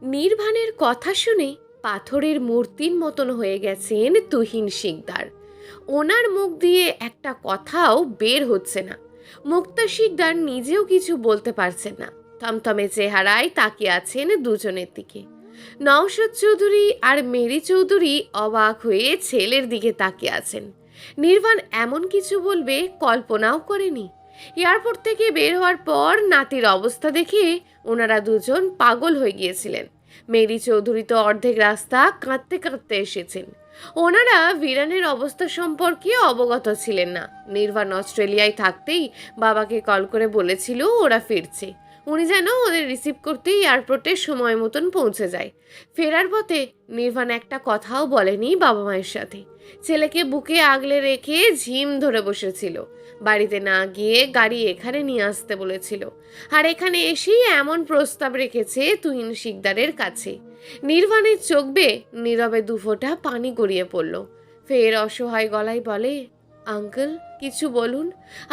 নির্বাণের কথা শুনে পাথরের মূর্তির মতন হয়ে গেছেন তুহিন শিকদার। ওনার মুখ দিয়ে একটা কথাও বের হচ্ছে না। মুক্তা শিকদার নিজেও কিছু বলতে পারছেন না। থমথমে চেহারায় তাকিয়ে আছেন দুজনের দিকে। নওশাদ চৌধুরী আর মেরি চৌধুরী অবাক হয়ে ছেলের দিকে তাকিয়ে আছেন। নির্বাণ এমন কিছু বলবে কল্পনাও করেনি। এয়ারপোর্ট থেকে বের হওয়ার পর নাতির অবস্থা দেখে ওনারা দুজন পাগল হয়ে গিয়েছিলেন। মেরি চৌধুরী তো অর্ধেক রাস্তা কাঁদতে কাঁদতে এসেছেন। ওনারা ভিরানের অবস্থা সম্পর্কে অবগত ছিলেন না। নির্বাণ অস্ট্রেলিয়ায় থাকতেই বাবাকে কল করে বলেছিল ওরা ফিরছে। উনি যেন ওদের রিসিভ করতেই এয়ারপোর্টে সময় মতন পৌঁছে যায়। ফেরার পথে নির্বাণ একটা কথাও বলেনি বাবা মায়ের সাথে। ছেলেকে বুকে আগলে রেখে ঝিম ধরে বসেছিল। বাড়িতে না গিয়ে গাড়ি এখানে নিয়ে আসতে বলেছিল। আর এখানে এসেই এমন প্রস্তাব রেখেছে তুহিন শিকদারের কাছে। নির্বাণের চোখ বেয়ে নীরবে দুফোঁটা পানি গড়িয়ে পড়ল। ফের অসহায় গলায় বলে, আঙ্কেল কিছু বলুন,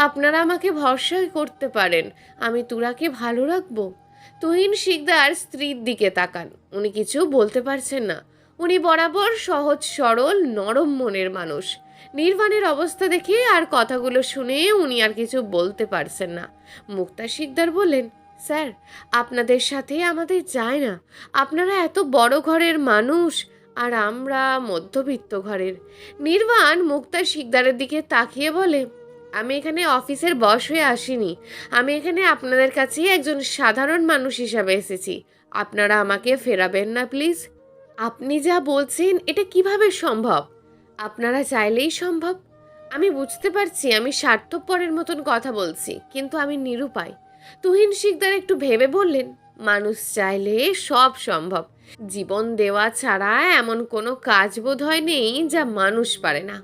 আপনারা আমাকে ভরসা করতে পারেন, আমি তুরাকে ভালো রাখবো। তুহিন শিকদার স্ত্রীর দিকে তাকান। উনি কিছু বলতে পারছেন না। উনি বরাবর সহজ সরল নরম মনের মানুষ। নির্বাণের অবস্থা দেখে আর কথাগুলো শুনে উনি আর কিছু বলতে পারছেন না। মুক্তা শিকদার বললেন, স্যার আপনাদের সাথে আমাদের যায় না। আপনারা এত বড় ঘরের মানুষ আর আমরা মধ্যবিত্ত ঘরের। নির্বাণ মুক্তা শিকদারের দিকে তাকিয়ে বলে, আমি এখানে অফিসের বস হয়ে আসিনি। আমি এখানে আপনাদের কাছে একজন সাধারণ মানুষ হিসাবে এসেছি। আপনারা আমাকে ফেরাবেন না প্লিজ। আপনি যা বলছেন এটা কিভাবে সম্ভব? আপনারা চাইলেই সম্ভব। আমি বুঝতে পারছি আমি স্বার্থপরের মতন কথা বলছি, কিন্তু আমি নিরুপায়। তুহিন শিকদার একটু ভেবে বললেন, মানুষ চাইলে সব সম্ভব। জীবন দেওয়া ছাড়া এমন কোনো কাজ বোধ হয় নেই যা মানুষ পারে না।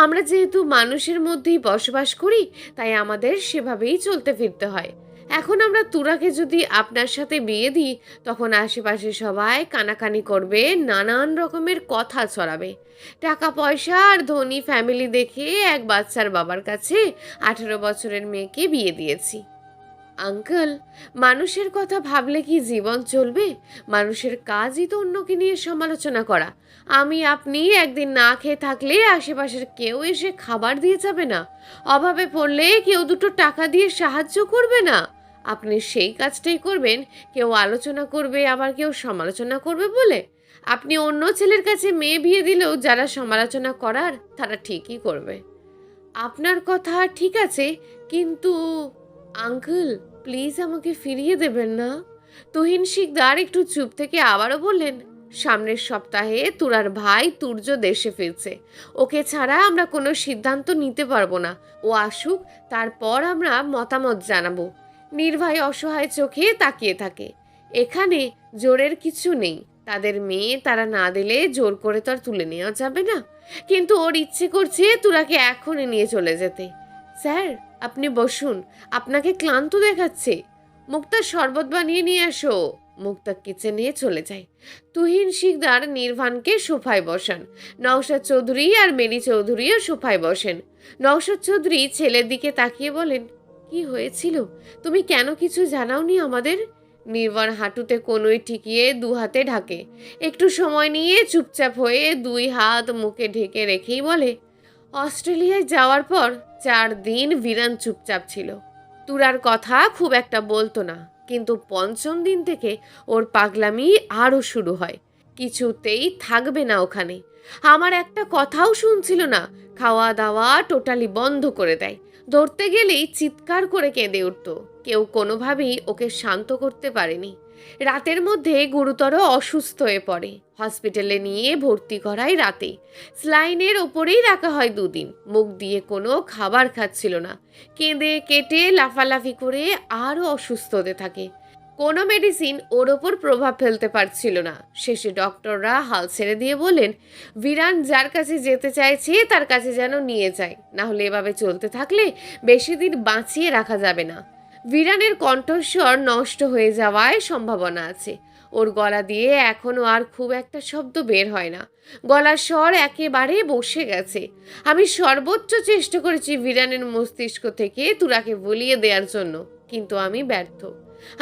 আমরা যেহেতু মানুষের মধ্যেই বসবাস করি, তাই আমাদের সেভাবেই চলতে ফিরতে হয়। এখন আমরা তুরাকে যদি আপনার সাথে বিয়ে দিই, তখন আশেপাশে সবাই কানাকানি করবে, নানান রকমের কথা ছড়াবে। টাকা পয়সা আর ধনী ফ্যামিলি দেখে এক বাচ্চার বাবার কাছে 18 বছরের মেয়েকে বিয়ে দিয়েছি। আঙ্কেল, মানুষের কথা ভাবলে কি জীবন চলবে? মানুষের কাজই তো অন্যকে নিয়ে সমালোচনা করা। আমি আপনি একদিন না খেয়ে থাকলে আশেপাশের কেউ এসে খাবার দিয়ে যাবে না। অভাবে পড়লে কেউ দুটো টাকা দিয়ে সাহায্য করবে না। আপনি সেই কাজটাই করবেন, কেউ আলোচনা করবে আবার কেউ সমালোচনা করবে বলে। আপনি অন্য ছেলের কাছে মেয়ে বিয়ে দিলেও যারা সমালোচনা করার তারা ঠিকই করবে। আপনার কথা ঠিক আছে, কিন্তু আঙ্কেল প্লিজ আমাকে ফিরিয়ে দেবেন না। তুহিন শিকদার একটু চুপ থেকে আবারও বললেন, সামনের সপ্তাহে তুরার ভাই তুর্য দেশে ফিরছে। ওকে ছাড়া আমরা কোনো সিদ্ধান্ত নিতে পারবো না। ও আসুক, তারপর আমরা মতামত জানাবো। নির্ভয় অসহায় চোখে তাকিয়ে থাকে। এখানে জোরের কিছু নেই। তাদের মেয়ে তারা না দিলে জোর করে তো আর তুলে নেওয়া যাবে না। কিন্তু ওর ইচ্ছে করছে তুরাকে এখনই নিয়ে চলে যেতে। স্যার আপনি বসুন, আপনাকে ক্লান্ত দেখাচ্ছে। মুক্তা শরবত বানিয়ে নিয়ে আসো। মুক্তা কিচেনে চলে যায়। তুহিন শিকদার নির্বাণকে সোফায় বসান। নওশাদ চৌধুরী আর মেরি চৌধুরীও সোফায় বসেন। নওশাদ চৌধুরী ছেলের দিকে তাকিয়ে বলেন, কি হয়েছিল? তুমি কেন কিছু জানাওনি আমাদের? নির্বাণ হাঁটুতে কনুই ঠেকিয়ে দু হাতে ঢাকে। একটু সময় নিয়ে চুপচাপ হয়ে দুই হাত মুখে ঢেকে রেখেই বলে, অস্ট্রেলিয়ায় যাওয়ার পর 4 দিন ভিরান চুপচাপ ছিল। তুরার কথা খুব একটা বলতো না, কিন্তু 5ম দিন থেকে ওর পাগলামি আরও শুরু হয়। কিছুতেই থাকবে না ওখানে। আমার একটা কথাও শুনছিল না। খাওয়া দাওয়া টোটালি বন্ধ করে দেয়। ধরতে গেলেই চিৎকার করে কেঁদে উঠত। কেউ কোনোভাবেই ওকে শান্ত করতে পারেনি। রাতের মধ্যে গুরুতর অসুস্থ হয়ে পড়ে। হসপিটালে নিয়ে ভর্তি করায় রাতে। স্লাইনের ওপরেই রাখা হয় 2 দিন। মুখ দিয়ে কোনো খাবার খাচ্ছিল না। কেঁদে কেটে লাফালাফি করে আরও অসুস্থ হতে থাকে। কোনো মেডিসিন ওর ওপর প্রভাব ফেলতে পারছিল না। শেষে ডক্টররা হাল ছেড়ে দিয়ে বলেন, ভিরান যার কাছে যেতে চাইছে তার কাছে যেন নিয়ে যায়, না হলে এভাবে চলতে থাকলে বেশি দিন বাঁচিয়ে রাখা যাবে না। ভিরানের কণ্ঠস্বর নষ্ট হয়ে যাওয়ায় সম্ভাবনা আছে। ওর গলা দিয়ে এখনও আর খুব একটা শব্দ বের হয় না। গলার স্বর একেবারে বসে গেছে। আমি সর্বোচ্চ চেষ্টা করেছি ভিরানের মস্তিষ্ক থেকে তুরাকে ভুলিয়ে দেওয়ার জন্য, কিন্তু আমি ব্যর্থ।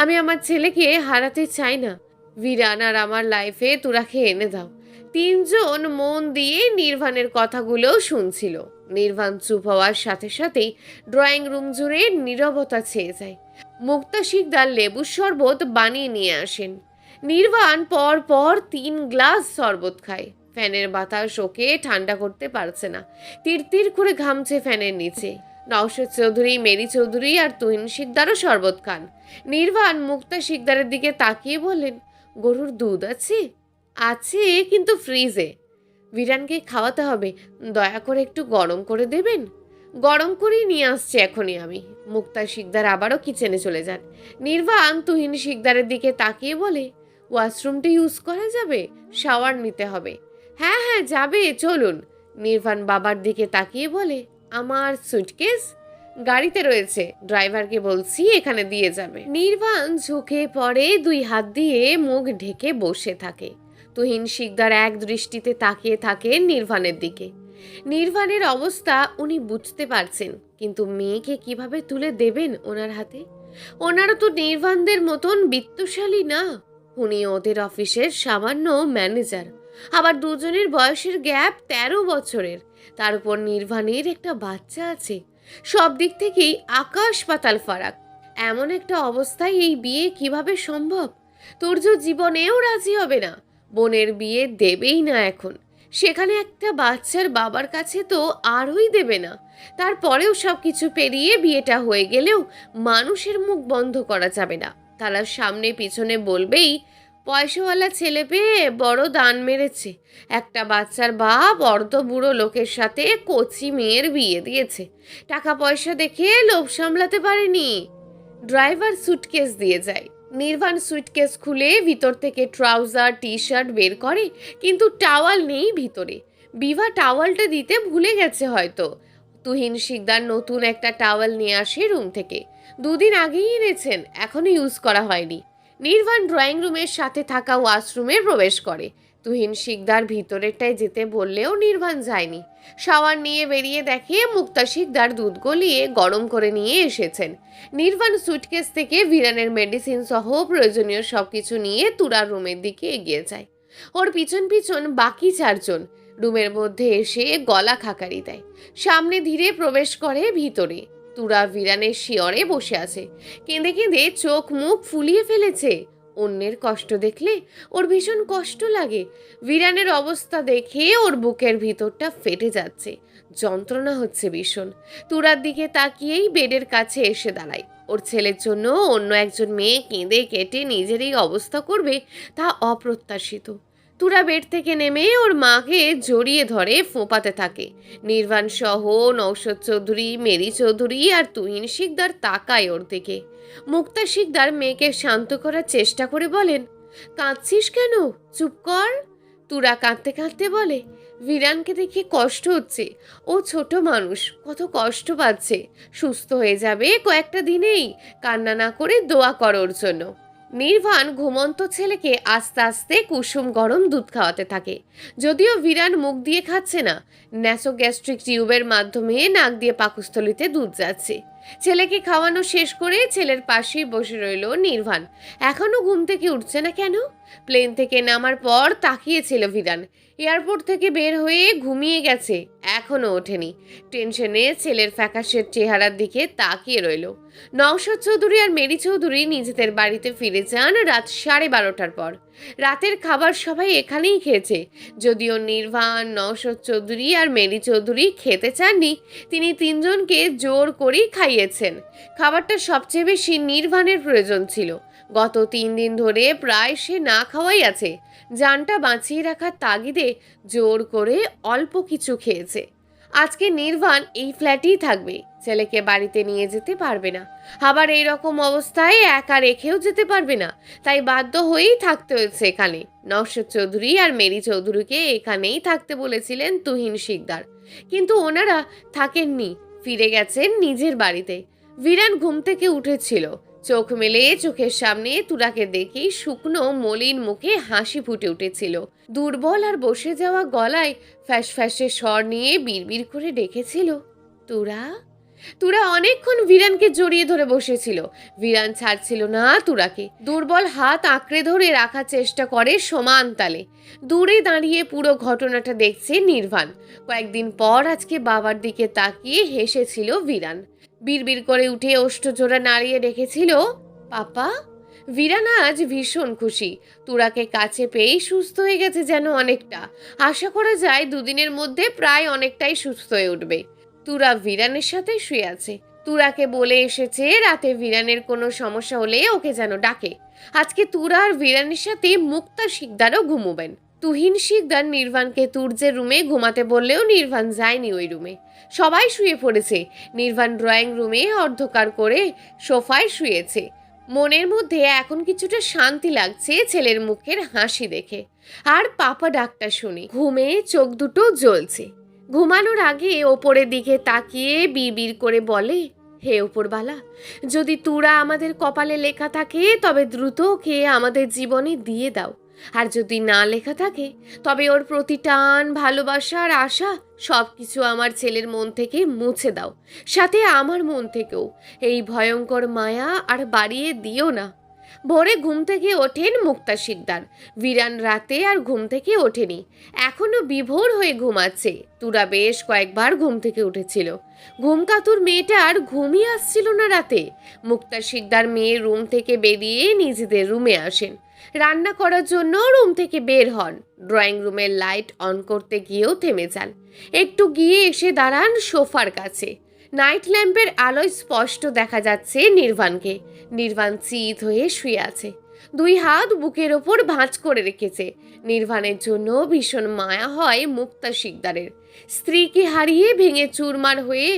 আমি আমার ছেলেকে হারাতে চাই না। ভিরান আর আমার লাইফে তুরাকে এনে দাও। তিনজন মন দিয়ে নির্বাণের কথাগুলো শুনছিল। নির্বাণ চুপ হওয়ার সাথে সাথেই ড্রয়িং রুম জুড়ে নীরবতা ছেয়ে যায়। মুক্তা শিকদার লেবুর শরবত বানিয়ে নিয়ে আসেন। নির্বাণ পর পর 3 গ্লাস শরবত খায়। ফ্যানের বাতাস ওকে ঠান্ডা করতে পারছে না। তিরতির করে ঘামছে ফ্যানের নিচে। নওশাদ চৌধুরী, মেরি চৌধুরী আর তুহিন শিকদারও শরবত খান। নির্বাণ মুক্তা শিকদারের দিকে তাকিয়ে বললেন, গরুর দুধ আছে? আছে, কিন্তু ফ্রিজে। বিরানকে খাওয়াতে হবে, দয়া করে একটু গরম করে দেবেন? গরম করেই নিয়ে আসছে এখনই আমি। মুক্তা শিকদার আবারও কিচেনে চলে যান। নির্বাণ তুহিন শিকদারের দিকে তাকিয়ে বলে, ওয়াশরুমটা ইউজ করা যাবে? শাওয়ার নিতে হবে। হ্যাঁ হ্যাঁ যাবে, চলুন। নির্বাণ বাবার দিকে তাকিয়ে বলে, আমার সুটকেস গাড়িতে রয়েছে, ড্রাইভারকে বলছি এখানে দিয়ে যাবে। নির্বাণ ঝুঁকে পড়ে 2 হাত দিয়ে মুখ ঢেকে বসে থাকে। তুহিন শিকদার এক দৃষ্টিতে তাকিয়ে থাকে নির্বাণের দিকে। নির্বাণের অবস্থা উনি বুঝতে পারছেন, কিন্তু মেয়েকে কিভাবে তুলে দেবেন ওনার হাতে? ওনারা তো নির্বাণদের মতন বিত্তশালী না। উনি ওদের অফিসের সামান্য ম্যানেজার। আবার দুজনের বয়সের গ্যাপ 13 বছরের। তার উপর নির্বাণের একটা বাচ্চা আছে। সব দিক থেকেই আকাশ পাতাল ফারাক। এমন একটা অবস্থায় এই বিয়ে কিভাবে সম্ভব? তুর্য জীবনেও রাজি হবে না। বোনের বিয়ে দেবেই না এখন। সেখানে একটা বাচ্চার বাবার কাছে তো আরই দেবে না। তারপরেও সব কিছু পেরিয়ে বিয়েটা হয়ে গেলেও মানুষের মুখ বন্ধ করা যাবে না। তারা সামনে পিছনে বলবেই, পয়সাওয়ালা ছেলে পেয়ে বড় দান মেরেছে। একটা বাচ্চার বাপ অর্ধ বুড়ো লোকের সাথে কচি মেয়ের বিয়ে দিয়েছে। টাকা পয়সা দেখে লোভ সামলাতে পারেনি। ড্রাইভার সুটকেস দিয়ে যায়। নির্বাণ সুটকেস খুলে ভিতর থেকে ট্রাউজার টি শার্ট বের করে, কিন্তু টাওয়াল নেই ভিতরে। বিভা টাওয়ালটা দিতে ভুলে গেছে হয়তো। তুহিন শিকদার নতুন একটা টাওয়াল নিয়ে আসে রুম থেকে। 2 দিন আগেই এনেছেন, এখনো ইউজ করা হয়নি। নির্বাণ ড্রয়িং রুমের সাথে থাকা ওয়াশরুমে প্রবেশ করে। তুহিন শিকদার ভিতরেরটায় যেতে বললেও নির্বাণ যায়নি। শাওয়ার নিয়ে বেরিয়ে দেখে মুক্তা শিকদার দুধ গলিয়ে গরম করে নিয়ে এসেছেন। নির্বাণ সুটকেস থেকে ভিরানের মেডিসিন সহ প্রয়োজনীয় সবকিছু নিয়ে তুরার রুমের দিকে এগিয়ে যায়। ওর পিছন পিছন বাকি 4জন রুমের মধ্যে এসে গলা খাকারি দেয়। সামনে ধীরে প্রবেশ করে ভিতরে। তুরা ভিরানের শিয়রে বসে আছে। কেঁদে কেঁদে চোখ মুখ ফুলিয়ে ফেলেছে। অন্যের কষ্ট দেখলে ওর ভীষণ কষ্ট লাগে। ভিরানের অবস্থা দেখে ওর বুকের ভিতরটা ফেটে যাচ্ছে। যন্ত্রণা হচ্ছে ভীষণ। তুরার দিকে তাকিয়েই বেডের কাছে এসে দাঁড়ায়। ওর ছেলের জন্য অন্য একজন মেয়ে কেঁদে কেটে নিজের এই অবস্থা করবে, তা অপ্রত্যাশিত। তুরা বেড থেকে নেমে ওর মাকে জড়িয়ে ধরে ফোঁপাতে থাকে। নির্বাণ সহ নওশাদ চৌধুরী, মেরি চৌধুরী আর তুহিন শিকদার তাকায় ওর দিকে। মুক্তা শিকদার মেয়েকে শান্ত করার চেষ্টা করে বলেন, কাঁদছিস কেন? চুপ কর। তুরা কাঁদতে কাঁদতে বলে, ভিরানকে দেখে কষ্ট হচ্ছে। ও ছোট মানুষ, কত কষ্ট পাচ্ছে। সুস্থ হয়ে যাবে কয়েকটা দিনেই। কান্না না করে দোয়া কর ওর জন্য। নির্বাণ ঘুমন্ত ছেলেকে আস্তে আস্তে কুসুম গরম দুধ খাওয়াতে থাকে। যদিও ভিরান মুখ দিয়ে খাচ্ছে না, ন্যাসোগ্যাস্ট্রিক টিউবের মাধ্যমে নাক দিয়ে পাকস্থলিতে দুধ যাচ্ছে। ছেলেকে খাওয়ানো শেষ করে ছেলের পাশেই বসে রইল নির্বাণ। এখনো ঘুম থেকে উঠছে না কেন? প্লেন থেকে নামার পর তাকিয়েছিল ভিরান। এয়ারপোর্ট থেকে বের হয়ে ঘুমিয়ে গেছে, এখনো ওঠেনি। টেনশনে ছেলের ফ্যাকাশের চেহারার দিকে তাকিয়ে রইল। নওশাদ চৌধুরী আর মেরি চৌধুরী নিজেদের বাড়িতে ফিরে যান রাত 12:30টার পর। রাতের খাবার সবাই এখানেই খেয়েছে। যদিও নির্বাণ, নওশাদ চৌধুরী আর মেরি চৌধুরী খেতে চাননি, তিনি 3জনকে জোর করেই খাইয়েছেন। খাবারটা সবচেয়ে বেশি নির্বাণের প্রয়োজন ছিল। গত 3 দিন ধরে প্রায় সে না খাওয়াই আছে। জানটা বাঁচিয়ে রাখার তাগিদে জোর করে অল্প কিছু খেয়েছে। আজকে নির্বাণ এই ফ্ল্যাটেই থাকবে। ছেলেকে বাড়িতে নিয়ে যেতে পারবে না, আবার এই রকম অবস্থায় একা রেখেও যেতে পারবে না। তাই বাধ্য হয়েই থাকতে হয়েছে এখানে। নওশাদ চৌধুরী আর মেরি চৌধুরীকে এখানেই থাকতে বলেছিলেন তুহিন শিকদার, কিন্তু ওনারা থাকেননি, ফিরে গেছেন নিজের বাড়িতে। ভিরান ঘুম থেকে উঠেছিল। চোখ মেলে চোখের সামনে তুরাকে দেখেই শুকনো মলিন মুখে হাসি ফুটে উঠেছিল। দুর্বল আর বসে যাওয়া গলায় ফ্যাস ফ্যাসে স্বর নিয়ে বিড়বিড় করে ডেকেছিল, তুরা। তুরা অনেকক্ষণ ভিরানকে জড়িয়ে ধরে বসেছিল। ভিরান ছাড়ছিল না তুরাকে। দুর্বল হাত আঁকড়ে ধরে রাখার চেষ্টা করে সমান তালে। দূরে দাঁড়িয়ে পুরো ঘটনাটা দেখছে নির্বাণ। কয়েকদিন পর আজকে বাবার দিকে তাকিয়ে হেসেছিল ভিরান। বিড়বিড় করে উঠে ওষ্ঠজোড়া নাড়িয়ে রেখেছিল, পাপা। ভিরান আজ ভীষণ খুশি। তুরাকে কাছে পেয়েই সুস্থ হয়ে গেছে যেন অনেকটা। আশা করা যায় দুদিনের মধ্যে প্রায় অনেকটাই সুস্থ হয়ে উঠবে। তুরা ভিরানের সাথে শুয়ে আছে। তুরাকে বলে এসেছে রাতে ভিরানের কোনো সমস্যা হলে ওকে যেন ডাকে। আজকে তুরা আর ভিরানের সাথে মুক্তা শিকদারও ঘুমোবেন। তুহিন শিকদার নির্বাণকে তুর্যের রুমে ঘুমাতে বললেও নির্বাণ যায়নি ওই রুমে। সবাই শুয়ে পড়েছে। নির্বাণ ড্রয়িং রুমে অর্ধকার করে সোফায় শুয়েছে। মনের মধ্যে এখন কিছুটা শান্তি লাগছে ছেলের মুখের হাসি দেখে, আর পাপা ডাকটা শুনে ঘুমে চোখ দুটো জ্বলছে। ঘুমানোর আগে ওপরের দিকে তাকিয়ে বিড়বিড় করে বলে, হে ওপরবালা, যদি তুরা আমাদের কপালে লেখা থাকে তবে দ্রুত ওকে আমাদের জীবনে দিয়ে দাও। আর যদি না লেখা থাকে তবে ওর প্রতি টান, ভালোবাসা আর আশা সব কিছু আমার ছেলের মন থেকে মুছে দাও, সাথে আমার মন থেকেও। এই ভয়ঙ্কর মায়া আর বাড়িয়ে দিও না। ভোরে ঘুম থেকে ওঠেন মুক্তা শিকদার। ভিরান রাতে আর ঘুম থেকে ওঠেনি, এখনো বিভোর হয়ে ঘুমাচ্ছে। তুরা বেশ কয়েকবার ঘুম থেকে উঠেছিল। ঘুমকাতুর মেয়েটার ঘুমই আসছিল না রাতে। মুক্তা শিকদার মেয়ের রুম থেকে বেরিয়ে নিজেদের রুমে আসেন। রান্না করার জন্য রুম থেকে বের হন। ড্রয়িং রুমের লাইট অন করতে গিয়েও থেমে যান। একটু গিয়ে এসে দাঁড়ান সোফার কাছে। নাইট ল্যাম্পের আলোয় স্পষ্ট দেখা যাচ্ছে নির্বাণকে। নির্বাণ চিত হয়ে শুয়ে আছে, দুই হাত বুকের ওপর ভাঁজ করে রেখেছে। নির্বাণের জন্য ভীষণ মায়া হয় মুক্তা শিকদারের। স্ত্রীকে হারিয়ে ভেঙে চুরমার হয়ে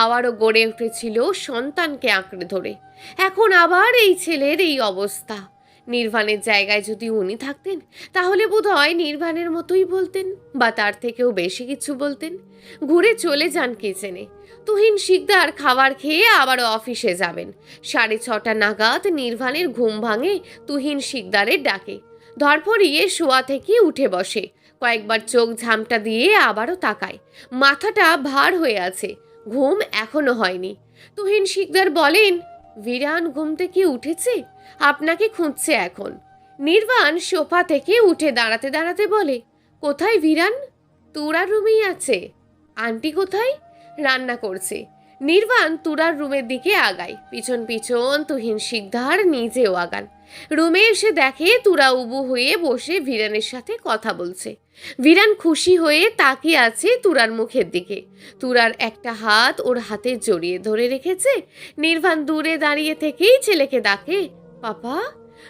আবারও গড়ে উঠেছিল সন্তানকে আঁকড়ে ধরে। এখন আবার এই ছেলের এই অবস্থা। নির্বাণের জায়গায় যদি উনি থাকতেন তাহলে বোধহয় নির্বাণের মতোই বলতেন, বা তার থেকেও বেশি কিছু বলতেন। ঘুরে চলে যান কিচেনে। তুহিন শিকদার খাবার খেয়ে আবারও অফিসে যাবেন। 6:30 নাগাদ নির্বাণের ঘুম ভাঙে তুহিন শিকদারের ডাকে। ধরফরিয়ে শোয়া থেকে উঠে বসে। কয়েকবার চোখ ঝামটা দিয়ে আবারও তাকায়। মাথাটা ভার হয়ে আছে, ঘুম এখনো হয়নি। তুহিন শিকদার বলেন, ভিরান ঘুম থেকে উঠেছে, আপনাকে খুঁজছে এখন। নির্বাণ সোফা থেকে উঠে দাঁড়াতে দাঁড়াতে বলে, কোথায় ভিরান? তুরার রুমেই আছে। আন্টি কোথায়? রান্না করছে। নির্বাণ তুরার রুমের দিকে আগায়। পিছন পিছন তুহিন শিকদার নিজেও আগান। রুমে এসে দেখে তুরা উবু হয়ে বসে ভিরানের সাথে কথা বলছে। ভিরান খুশি হয়ে তাকিয়ে আছে তুরার মুখের দিকে। তুরার একটা হাত ওর হাতে জড়িয়ে ধরে রেখেছে। নির্বাণ দূরে দাঁড়িয়ে থেকেই ছেলেকে ডাকে, পাপা।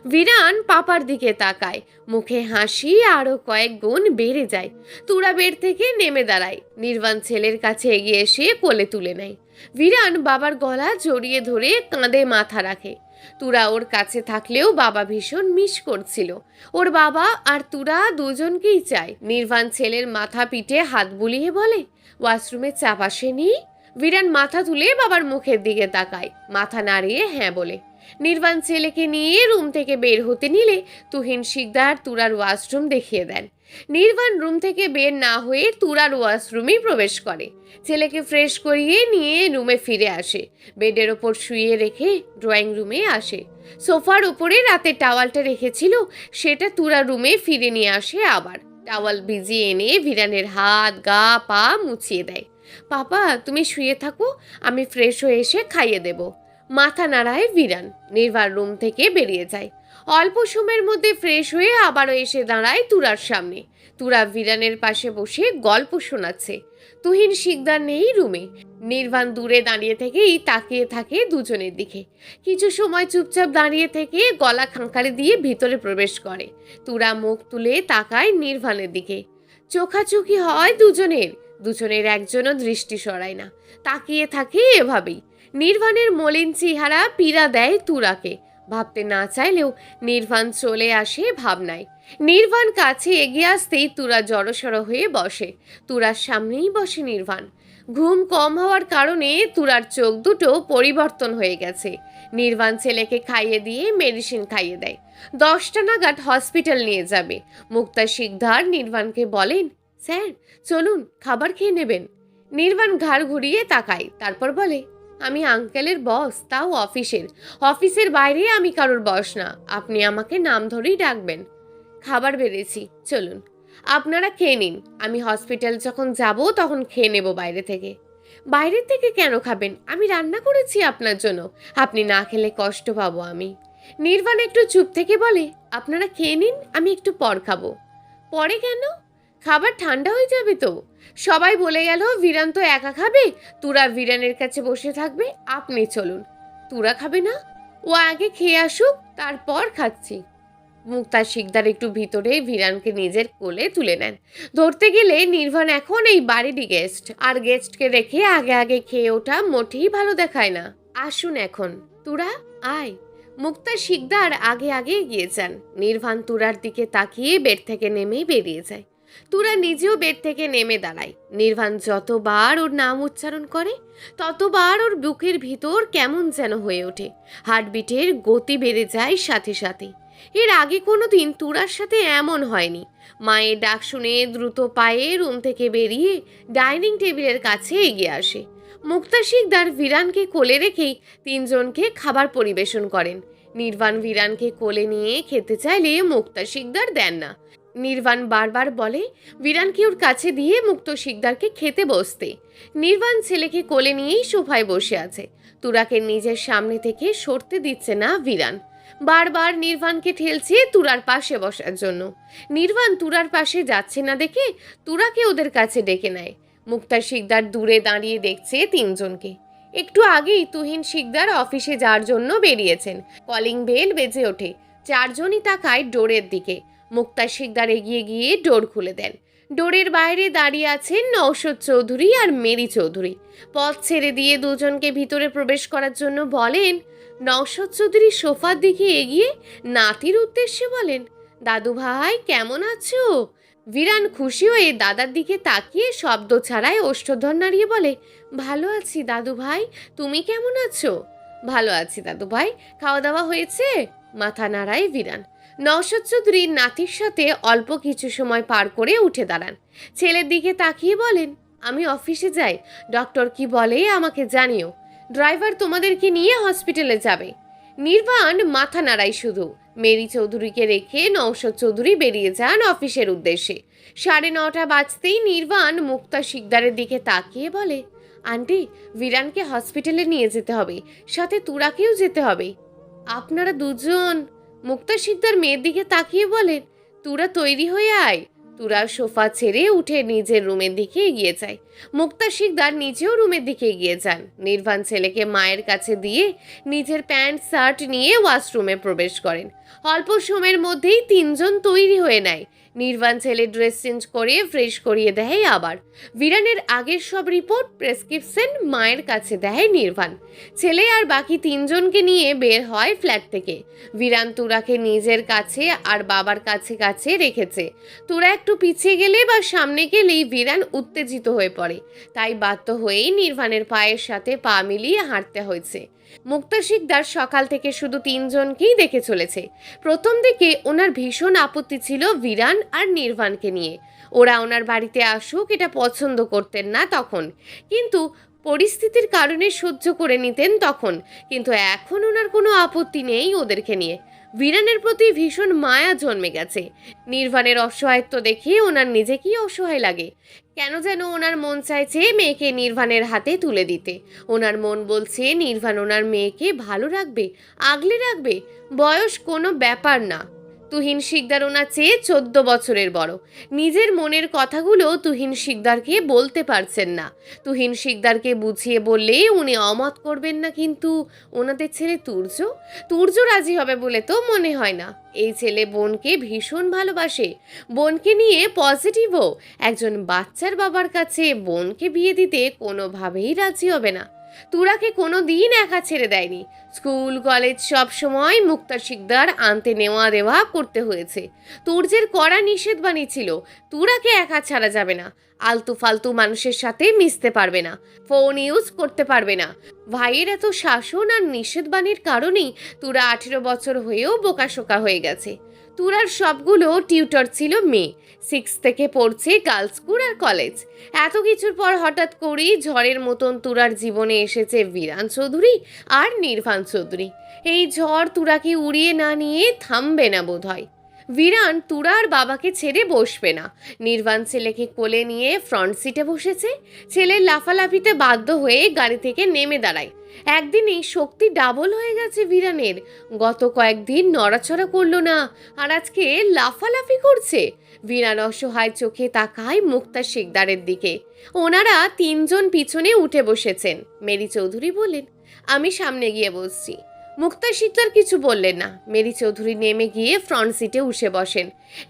ভিরান পাপার দিকে তাকায়, মুখে হাসি আরো কয়েক গুণ বেড়ে যায়। তুরা বেড থেকে নেমে দাঁড়ায়। নির্বাণ ছেলের কাছে এগিয়ে এসে কোলে তুলে নেয়। ভিরান বাবার গলা জড়িয়ে ধরে কাঁধে মাথা রাখে। তুরা ওর কাছে থাকলেও বাবা ভীষণ মিস করছিল। ওর বাবা আর তুরা দুজনকেই চায়। নির্বাণ ছেলের মাথা পিঠে হাত বুলিয়ে বলে, ওয়াশরুমে চাপ আসেনি? ভিরান মাথা তুলে বাবার মুখের দিকে তাকায়, মাথা নাড়িয়ে হ্যাঁ বলে। নির্বাণ ছেলেকে নিয়ে রুম থেকে বের হতে নিলে তুহিন শিকদার তুরার ওয়াশরুম দেখিয়ে দেন। নির্বাণ রুম থেকে বের না হয়ে তুরার ওয়াশরুমেই প্রবেশ করে। ছেলেকে ফ্রেশ করিয়ে নিয়ে রুমে ফিরে আসে। বেডের ওপর শুয়ে রেখে ড্রয়িং রুমে আসে। সোফার ওপরে রাতে টাওয়ালটা রেখেছিল সেটা তুরা রুমে ফিরে নিয়ে আসে। আবার টাওয়াল ভিজিয়ে এনে ভিরানের হাত, গা, পা মুছিয়ে দেয়। পাপা তুমি শুয়ে থাকো, আমি ফ্রেশ হয়ে এসে খাইয়ে দেব। মাথা নাড়ায় ভিরান। নির্বাণ রুম থেকে বেরিয়ে যায়। অল্প সময়ের মধ্যে ফ্রেশ হয়ে আবারও এসে দাঁড়ায় তুরার সামনে। তুরা ভিরানের পাশে বসে গল্প শোনাচ্ছে। তুহিন শিকদার নেই রুমে। নির্বাণ দূরে দাঁড়িয়ে থেকেই তাকিয়ে থাকে দুজনের দিকে। কিছু সময় চুপচাপ দাঁড়িয়ে থেকে গলা খাঁকারি দিয়ে ভিতরে প্রবেশ করে। তুরা মুখ তুলে তাকায় নির্বাণের দিকে। চোখাচোখি হয় দুজনের। দুজনের একজনও দৃষ্টি সরায় না, তাকিয়ে থাকে এভাবেই। নির্বাণের মলিন চেহারা পীড়া দেয় তুরাকে। ভাবতে না চাইলেও নির্বাণ চলে আসে ভাবনায়। নির্বাণ কাছে এগিয়ে আসতেই তুরা জড়সড় হয়ে বসে। তুরার সামনেই বসে নির্বাণ। ঘুম কম হওয়ার কারণে তুরার চোখ দুটো পরিবর্তন হয়ে গেছে। নির্বাণ ছেলেকে খাইয়ে দিয়ে মেডিসিন খাইয়ে দেয়। 10টা নাগাদ হসপিটাল নিয়ে যাবে। মুক্তা শিকদার নির্বাণকে বলেন, স্যার চলুন খাবার খেয়ে নেবেন। নির্বাণ ঘাড় ঘুরিয়ে তাকায়, তারপর বলে, আমি আঙ্কেলের বস, তাও অফিসের। অফিসের বাইরে আমি কারোর বস না, আপনি আমাকে নাম ধরেই ডাকবেন। খাবার বেড়েছি, চলুন আপনারা খেয়ে নিন, আমি হসপিটাল যখন যাব তখন খেয়ে নেব বাইরে থেকে। বাইরের থেকে কেন খাবেন? আমি রান্না করেছি আপনার জন্য, আপনি না খেলে কষ্ট পাবো আমি। নির্বাণ একটু চুপ থেকে বলে, আপনারা খেয়ে নিন, আমি একটু পর খাবো। পরে কেন? খাবার ঠান্ডা হয়ে যাবে তো। সবাই বলে গেল ভিরান তো একা খাবে, তুরা ভিরানের কাছে বসে থাকবে, আপনি চলুন। তুরা খাবে না? ও আগে খেয়ে আসুক, তারপর খাচ্ছি। মুক্তা শিকদার একটু ভিতরে ভিরানকে নিজের কোলে তুলে নেন। ধরতে গেলে নির্বাণ এখন এই বাড়িরই গেস্ট, আর গেস্টকে রেখে আগে আগে খেয়ে ওঠা মোটেই ভালো দেখায় না। আসুন এখন, তুরা আয়। মুক্তা শিকদার আগে আগে এগিয়ে যান। নির্বাণ তুরার দিকে তাকিয়ে বেড থেকে নেমেই বেরিয়ে যায়। তুরা নিজেও বেড থেকে নেমে দাঁড়ায়। নির্বাণ যতবার ওর নাম উচ্চারণ করে ততবার ওর বুকের ভিতর কেমন যেন হয়ে ওঠে, হার্টবিটের গতি বেড়ে যায় সাথে সাথে। এর আগে কোনোদিন তুরার সাথে এমন হয়নি। মায়ের ডাক শুনে দ্রুত পায়ে রুম থেকে বেরিয়ে ডাইনিং টেবিলের কাছে এগিয়ে আসে। মুক্তা শিকদার ভিরানকে কোলে রেখেই তিনজনকে খাবার পরিবেশন করেন। নির্বাণ ভিরানকে কোলে নিয়ে খেতে চাইলে মুক্তা শিকদার দেন না। নির্বাণ বারবার বলে ভিরানকে ওর কাছে দিয়ে মুক্তা শিকদারকে খেতে বসতে। নির্বাণ ছেলেকে কোলে নিয়েই সোফায় বসে আছে। তুরাকে নিজের সামনে থেকে সরতে দিচ্ছে না ভিরান। বারবার নির্বাণকে ঠেলছে তুরার পাশে বসার জন্য। নির্বাণ তুরার পাশে যাচ্ছে না দেখে তুরাকে ওদের কাছে ডেকে নেয়। মুক্তা শিকদার দূরে দাঁড়িয়ে দেখছে তিনজনকে। একটু আগেই তুহিন শিকদার অফিসে যাওয়ার জন্য বেরিয়েছেন। কলিং বেল বেজে ওঠে। চারজনই তাকায় ডোরের দিকে। মুক্তা শিকদার এগিয়ে গিয়ে ডোর খুলে দেন। ডোরের বাইরে দাঁড়িয়ে আছেন নওশাদ চৌধুরী আর মেরি চৌধুরী। পথ ছেড়ে দিয়ে দুজনকে ভিতরে প্রবেশ করার জন্য বলেন। নওশাদ চৌধুরী সোফার দিকে এগিয়ে নাতির উদ্দেশ্যে বলেন, দাদু ভাই কেমন আছো? ভিরান খুশি হয়ে দাদার দিকে তাকিয়ে শব্দ ছাড়াই ওষ্ঠধর নাড়িয়ে বলে, ভালো আছি দাদু ভাই, তুমি কেমন আছো? ভালো আছি দাদু ভাই, খাওয়া দাওয়া হয়েছে? মাথা নাড়ায় ভিরান। নওশাদ চৌধুরী নাতির সাথে অল্প কিছু সময় পার করে উঠে দাঁড়ান। ছেলের দিকে তাকিয়ে বলেন, আমি অফিসে যাই, ডক্টর কি বলে আমাকে জানিও। ড্রাইভার তোমাদেরকে নিয়ে হসপিটালে যাবে। নির্বাণ মাথা নাড়াই শুধু। মেরি চৌধুরীকে রেখে নওশাদ চৌধুরী বেরিয়ে যান অফিসের উদ্দেশ্যে। 9:30 বাজতেই নির্বাণ মুক্তা শিকদারের দিকে তাকিয়ে বলে, আন্টি ভিরানকে হসপিটালে নিয়ে যেতে হবে, সাথে তুরাকেও যেতে হবে। আপনারা দুজন? মুক্তা শিকদার মেয়ের দিকে তাকিয়ে বলেন, তুরা তৈরি হয়ে আয়। তুরা সোফা ছেড়ে উঠে নিজের রুমের দিকে এগিয়ে যায়। মুক্তা শিকদার নিজেও রুমের দিকে এগিয়ে যান। নির্বাণ ছেলেকে মায়ের কাছে দিয়ে নিজের প্যান্ট শার্ট নিয়ে ওয়াশরুমে প্রবেশ করেন। অল্প সময়ের মধ্যেই তিনজন তৈরি হয়ে নেয়। নির্বাণ ছেলে ড্রেস চেঞ্জ করে ফ্রেশ করিয়ে দেয় আবার। ভিরানের আগের সব রিপোর্ট প্রেসক্রিপশন মায়ের কাছে দেয় নির্বাণ। ছেলে আর বাকি তিনজনকে নিয়ে বের হয় ফ্ল্যাট থেকে। ভিরান তুরাকে নিজের কাছে আর বাবার কাছে কাছে রেখেছে। তুরা একটু পিছিয়ে গেলে বা সামনে গেলেই ভিরান উত্তেজিত হয়ে পড়ে। তাই বাধ্য হয়েই নির্বাণের পায়ের সাথে পা মিলিয়ে হাঁটতে হয়েছে। মুক্তা শিকদার সকাল থেকে শুধু তিনজনকেই দেখে চলেছে। প্রথম দিকে ওনার ভীষণ আপত্তি ছিল ভিরান আর নির্বাণকে নিয়ে। ওরা ওনার বাড়িতে আসুক এটা পছন্দ করতেন না তখন, কিন্তু পরিস্থিতির কারণে সহ্য করে নিতেন তখন। কিন্তু এখন ওনার কোনো আপত্তি নেই ওদেরকে নিয়ে। ভিরানের প্রতি ভীষণ মায়া জন্মে গেছে। নির্বাণের অসহায়ত্ব দেখে ওনার নিজেকেই অসহায় লাগে। কেন যেন ওনার মন চাইছে মেয়েকে নির্বাণের হাতে তুলে দিতে। ওনার মন বলছে নির্বাণ ওনার মেয়েকে ভালো রাখবে, আগলে রাখবে, বয়স কোনো ব্যাপার না। তুহিন শিকদার ওনার চেয়ে 14 বছরের বড়। নিজের মনের কথাগুলো তুহিন শিকদারকে বলতে পারছেন না। তুহিন শিকদারকে বুঝিয়ে বললে উনি অমত করবেন না, কিন্তু ওনাদের ছেলে তুর্য রাজি হবে বলে তো মনে হয় না। এই ছেলে বোনকে ভীষণ ভালোবাসে, বোনকে নিয়ে পজিটিভও। একজন বাচ্চার বাবার কাছে বোনকে বিয়ে দিতে কোনোভাবেই রাজি হবে না। তুরাকে কোনো দিন একা ছেড়ে দেয়নি। স্কুল কলেজ সব সময় মুক্তা শিকদার আনতে নেওয়া দেওয়া করতে হয়েছে। তুর্যের কড়া নিষেধবাণী ছিল, তুরাকে একা ছাড়া যাবে না। আলতু ফালতু মানুষের সাথে মিশতে পারবে না, ফোন ইউজ করতে পারবে না। ভাইয়ের এত শাসন আর নিষেধবাণীর কারণেই তুরা 18 বছর হয়েও বোকাশোকা হয়ে গেছে। তুরার সবগুলো টিউটর ছিল মেয়ে, 6 থেকে পড়ছে গার্লস স্কুল আর কলেজ। এত কিছুর পর হঠাৎ করেই ঝড়ের মতন তুরার জীবনে এসেছে বিরান চৌধুরী আর নির্বাণ চৌধুরী। এই ঝড় তুরাকে উড়িয়ে না নিয়ে থামবে না বোধ হয়। বিরান তুরার বাবাকে ছেড়ে বসবে না। নির্বাণ ছেলেকে কোলে নিয়ে ফ্রন্ট সিটে বসেছে। ছেলের লাফালাফিতে বাধ্য হয়ে গাড়ি থেকে নেমে দাঁড়ায়। একদিনেই শক্তি ডাবল হয়ে গেছে বিরানের। গত কয়েকদিন নড়াচড়া করলো না, আর আজকে লাফালাফি করছে। বিরান অসহায় চোখে তাকায় মুক্তা শিকদারের দিকে। ওনারা 3 জন পিছনে উঠে বসেছেন। মেরি চৌধুরী বললেন, আমি সামনে গিয়ে বসছি। মুক্তা শিকদার কিছু বললেন না। মেরি চৌধুরী নেমে গিয়ে ফ্রন্ট সিটে উঠে বসেন।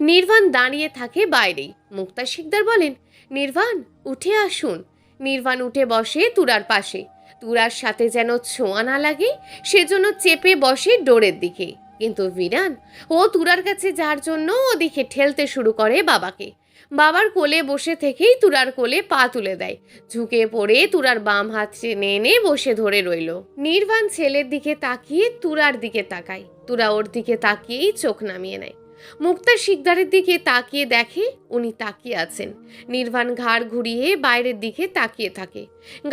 নির্বাণ দাঁড়িয়ে থাকে বাইরেই। মুক্তা শিকদার বলেন, নির্বাণ উঠে আসুন। নির্বাণ উঠে বসে তুরার পাশে। তুরার সাথে যেন ছোঁয়া না লাগে সেজন্য চেপে বসে ডোরের দিকে। কিন্তু বিরান ও তুরার কাছে যার জন্য ওদিকে ঠেলতে শুরু করে বাবাকে। বাবার কোলে বসে থেকেই তুরার কোলে পা তুলে দেয়। ঝুঁকে পড়ে তুরার বাম হাত টেনে এনে বসে ধরে রইল। নির্বাণ ছেলের দিকে তাকিয়ে তুরার দিকে তাকায়। তুরা ওর দিকে তাকিয়েই চোখ নামিয়ে নেয়। মুক্তা শিকদারের দিকে তাকিয়ে দেখে উনি তাকিয়ে আছেন। নির্বাণ ঘাড় ঘুরিয়ে বাইরের দিকে তাকিয়ে থাকে।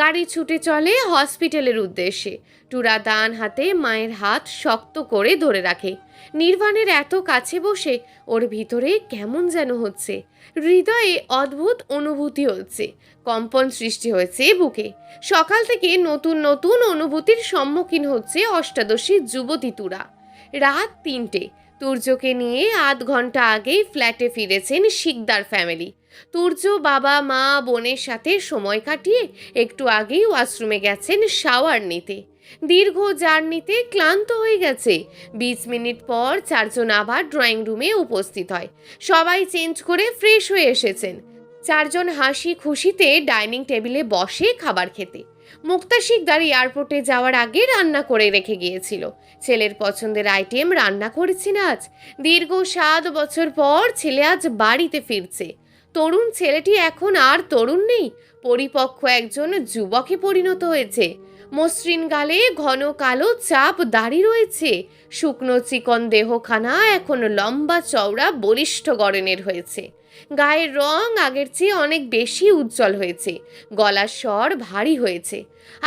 গাড়ি ছুটে চলে হসপিটালের উদ্দেশ্যে। তুরা ডান হাতে মায়ের হাত শক্ত করে ধরে রাখে। নির্বাণের এত কাছে বসে ওর ভিতরে কেমন যেন হচ্ছে। হৃদয়ে অদ্ভুত অনুভূতি হচ্ছে। কম্পন সৃষ্টি হয়েছে বুকে। সকাল থেকে নতুন নতুন অনুভূতির সম্মুখীন হচ্ছে অষ্টাদশী যুবতী তুরা। রাত 3টে। তুর্যকে নিয়ে আধ ঘন্টা আগেই ফ্ল্যাটে ফিরেছেন শিকদার ফ্যামিলি। তুর্য বাবা মা বোনের সাথে সময় কাটিয়ে একটু আগেই ওয়াশরুমে গেছেন শাওয়ার নিতে। দীর্ঘ জার্নিতে ক্লান্ত হয়ে গেছে। 20 মিনিট পর 4 জন আবার ড্রয়িং রুমে উপস্থিত হয়। সবাই চেঞ্জ করে ফ্রেশ হয়ে এসেছেন। 4 জন হাসি খুশিতে ডাইনিং টেবিলে বসে খাবার খেতে। মুক্তা শিকদার এয়ারপোর্টে যাওয়ার আগে রান্না করে রেখে গিয়েছিল। ছেলের পছন্দের আইটেম রান্না করেছেন আজ। দীর্ঘ 7 বছর পর ছেলে আজ বাড়িতে ফিরছে। তরুণ ছেলেটি এখন আর তরুণ নেই, পরিপক্ক একজন যুবকে পরিণত হয়েছে। মসৃণ গালে ঘন কালো চাপ দাড়ি রয়েছে। শুকনো চিকন দেহখানা এখন লম্বা চওড়া বলিষ্ঠ গড়নের হয়েছে। গায়ের রং আগের চেয়ে অনেক বেশি উজ্জ্বল হয়েছে। গলার স্বর ভারী হয়েছে।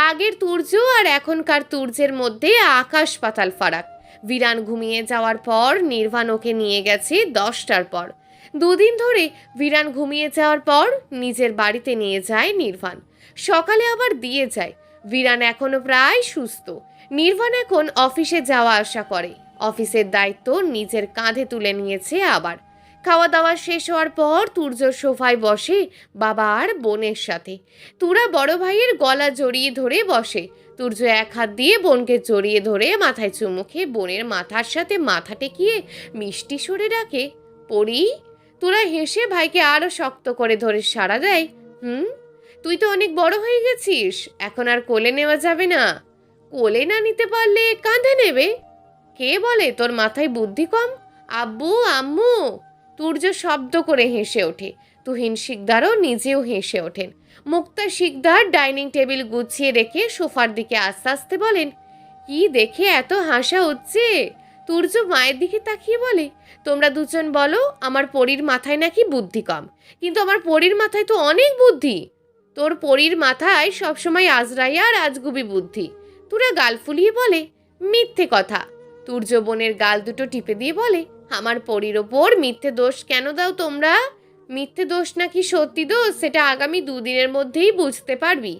আগের তুর্য আর এখনকার তুর্যের মধ্যে আকাশ পাতাল ফারাক। বিরান ঘুমিয়ে যাওয়ার পর নির্বাণ ওকে নিয়ে গেছে 10টার পর। 2 দিন ধরে বিরান ঘুমিয়ে যাওয়ার পর নিজের বাড়িতে নিয়ে যায় নির্বাণ। সকালে আবার দিয়ে যায়। বিরান এখনো প্রায় সুস্থ। নির্বাণ এখন অফিসে যাওয়া আসা করে। অফিসের দায়িত্ব নিজের কাঁধে তুলে নিয়েছে আবার। খাওয়া দাওয়া শেষ হওয়ার পর তুর্য সোফায় বসে বাবা আর বোনের সাথে। তুরা বড় ভাইয়ের গলা জড়িয়ে ধরে বসে। তুর্য এক হাত দিয়ে বোনকে জড়িয়ে ধরে মাথায় চুমু খেয়ে বোনের মাথার সাথে মাথা টেকিয়ে মিষ্টি সরে ডাকে, পড়ি। তুরা হেসে ভাইকে আরো শক্ত করে ধরে সাড়া দেয়, তুই তো অনেক বড় হয়ে গেছিস, এখন আর কোলে নেওয়া যাবে না। কোলে না নিতে পারলে কাঁধে নেবে। কে বলে তোর মাথায় বুদ্ধি কম? আব্বু আম্মু। তুর্য শব্দ করে হেসে ওঠে। তুহিন শিকদারও নিজেও হেসে ওঠেন। মুক্তা শিকদার ডাইনিং টেবিল গুছিয়ে রেখে সোফার দিকে আস্তে আস্তে বলেন, কি দেখে এত হাসা হচ্ছে? তুর্য মায়ের দিকে তাকিয়ে বলে, তোমরা দুজন বলো আমার পরীর মাথায় নাকি বুদ্ধি কম, কিন্তু আমার পরীর মাথায় তো অনেক বুদ্ধি। তোর পরীর মাথায় সবসময় আজরাইয়া আর আজগুবি বুদ্ধি। তুরা গাল ফুলিয়ে বলে, মিথ্যে কথা। তুর্য বোনের গাল দুটো টিপে দিয়ে বলে, আমার পরীর ওপর মিথ্যে দোষ কেন দাও তোমরা? মিথ্যে দোষ নাকি সত্যি দোষ সেটা আগামী 2 দিনের মধ্যেই বুঝতে পারবি।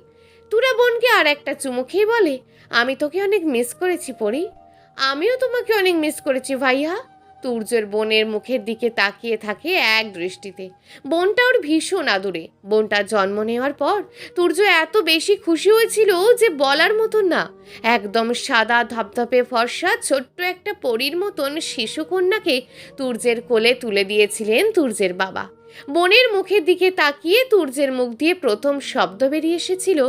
তুরা বোনকে আর একটা চুমু খেয়ে বলে, আমি তোকে অনেক মিস করেছি পরী। আমিও তোমাকে অনেক মিস করেছি ভাইয়া। তুর্যের বোনের মুখের দিকে তাকিয়ে থাকে এক দৃষ্টিতে। বোনটা ওর ভীষণ আদুরে। বোনটা জন্ম নেওয়ার পর তুর্য এত বেশি খুশি হয়েছিল যে বলার মতন না। একদম সাদা ধপধপে ফর্সা ছোট্ট একটা পরীর মতন শিশুকন্যাকে তুর্যের কোলে তুলে দিয়েছিলেন তুর্যের বাবা। বোনের মুখের দিকে তাকিয়ে তুর্যের মুখ দিয়ে প্রথম শব্দ বেরিয়ে এসেছিল,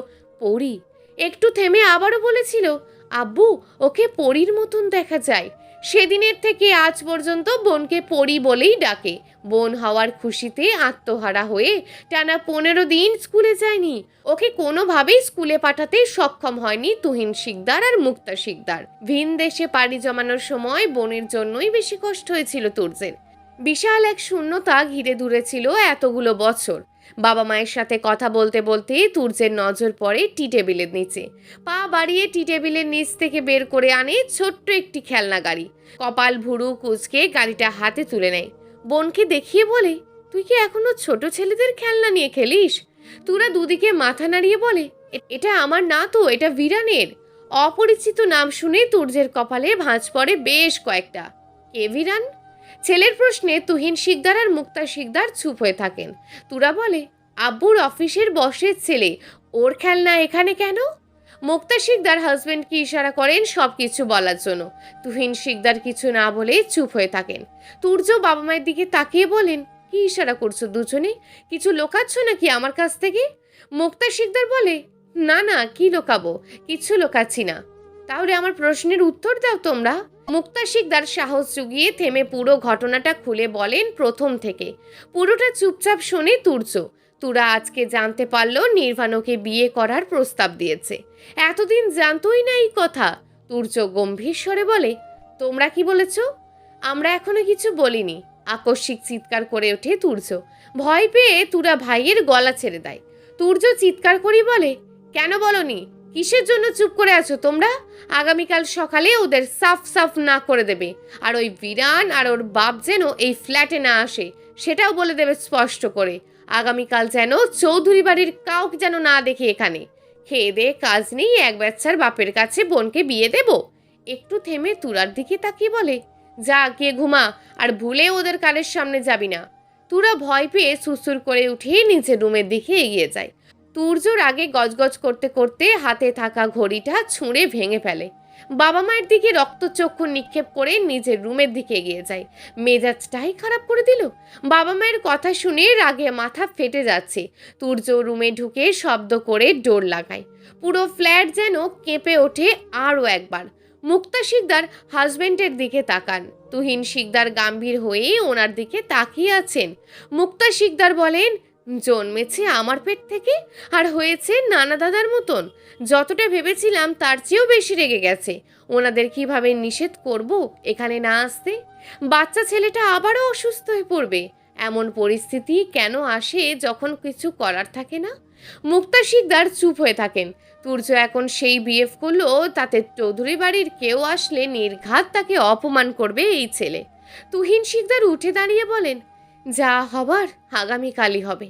পরী। একটু থেমে আবারও বলেছিল, আব্বু ওকে পরীর মতন দেখা যায়। সেদিনের থেকে আজ পর্যন্ত বোনকে পরি বলেই ডাকে। বোন হওয়ার খুশিতে আত্মহারা হয়ে টানা 15 দিন স্কুলে যায়নি। ওকে কোনোভাবেই স্কুলে পাঠাতে সক্ষম হয়নি তুহিন শিকদার আর মুক্তা শিকদার। ভিন দেশে পাড়ি জমানোর সময় বোনের জন্যই বেশি কষ্ট হয়েছিল তুর্যের। বিশাল এক শূন্যতা ঘিরে ধরেছিল এতগুলো বছর। বাবা মায়ের সাথে কথা বলতে বলতে তুর্যের নজর পড়ে টি টেবিলের নিচে। পা বাড়িয়ে টি টেবিলের নিচ থেকে বের করে আনে ছোট্ট একটি খেলনা গাড়ি। কপাল ভুরু কুঁচকে গাড়িটা হাতে তুলে নেয়। বোনকে দেখিয়ে বলে, তুই কি এখনো ছোট ছেলেদের খেলনা নিয়ে খেলিস? তুরা দুদিকে মাথা নাড়িয়ে বলে, এটা আমার না তো, এটা ভিরানের। অপরিচিত নাম শুনে তুর্যের কপালে ভাঁজ পড়ে বেশ কয়েকটা। কে ভিরান? ছেলের প্রশ্নে তুহিন শিকদার আর মুক্তা শিকদার চুপ হয়ে থাকেন। তুরা বলে, আব্বুর অফিসের বসের ছেলে, ওর খেলনা এখানে কেন? মুক্তা শিকদার হাজবেন্ডকে ইশারা করেন সব কিছু বলার জন্য। তুহিন শিকদার কিছু না বলে চুপ হয়ে থাকেন। তুর্য বাবা মায়ের দিকে তাকিয়ে বলেন, কি ইশারা করছো দুজনে? কিছু লোকাচ্ছ নাকি আমার কাছ থেকে? মুক্তা শিকদার বলে, না না, কি লোকাবো, কিছু লোকাচ্ছি না। তাহলে আমার প্রশ্নের উত্তর দাও তোমরা। মুক্তা শিকদার সাহস জুগিয়ে থেমে পুরো ঘটনাটা খুলে বলেন প্রথম থেকে। পুরোটা চুপচাপ শোনে তুর্য। তুরা আজকে জানতে পারল নির্বাণ ওকে বিয়ে করার প্রস্তাব দিয়েছে। এতদিন জানতোই না এই কথা। তুর্য গম্ভীর স্বরে বলে, তোমরা কি বলেছ? আমরা এখনো কিছু বলিনি। আকস্মিক চিৎকার করে ওঠে তুর্য। ভয় পেয়ে তুরা ভাইয়ের গলা ছেড়ে দেয়। তুর্য চিৎকার করে বলে, কেন বলনি? কিসের জন্য চুপ করে আছো তোমরা? আগামীকাল সকালে ওদের সাফ সাফ না করে দেবে। আর ওই বিরান আর ওর বাপ যেন এই ফ্ল্যাটে না আসে সেটাও বলে দেবে স্পষ্ট করে। আগামীকাল যেন চৌধুরী বাড়ির কাউকে যেন না দেখে এখানে। খেয়ে দে কাজ নেই, এক বাচ্চার বাপের কাছে বোনকে বিয়ে দেব? একটু থেমে তুরার দিকে তাকিয়ে বলে, যা গিয়ে ঘুমা, আর ভুলে ওদের কানের সামনে যাবি না। তুরা ভয় পেয়ে সুসুর করে উঠে নিজের রুমের দিকে এগিয়ে যায়। তুর্যর আগে গজগজ করতে করতে হাতে থাকা ঘড়িটা ছুঁড়ে ভেঙে ফেলে। বাবা মায়ের দিকে রক্তচক্ষু নিক্ষেপ করে নিজের রুমের দিকে এগিয়ে যায়। মেজাজটাই খারাপ করে দিল। বাবা মায়ের কথা শুনে রাগে মাথা ফেটে যাচ্ছে। তুর্য রুমে ঢুকে শব্দ করে ডোর লাগায়। পুরো ফ্ল্যাট যেন কেঁপে ওঠে আরও একবার। মুক্তা শিকদার হাজবেন্ডের দিকে তাকান। তুহিন শিকদার গম্ভীর হয়ে ওনার দিকে তাকিয়ে আছেন। মুক্তা শিকদার বলেন, জন্মেছে আমার পেট থেকে আর হয়েছে নানা দাদার মতন। যতটা ভেবেছিলাম তার চেয়েও বেশি রেগে গেছে। ওনাদের কিভাবে নিষেধ করব এখানে না আসতে? বাচ্চা ছেলেটা আবারও অসুস্থ হয়ে পড়বে। এমন পরিস্থিতি কেন আসে যখন কিছু করার থাকে না? মুক্তা শিকদার চুপ হয়ে থাকেন। তুর্য এখন সেই বিহেভ করলো তাতে চৌধুরী বাড়ির কেউ আসলে নির্ঘাত তাকে অপমান করবে এই ছেলে। তুহিন শিকদার উঠে দাঁড়িয়ে বলেন, যা হবার আগামীকালই হবে।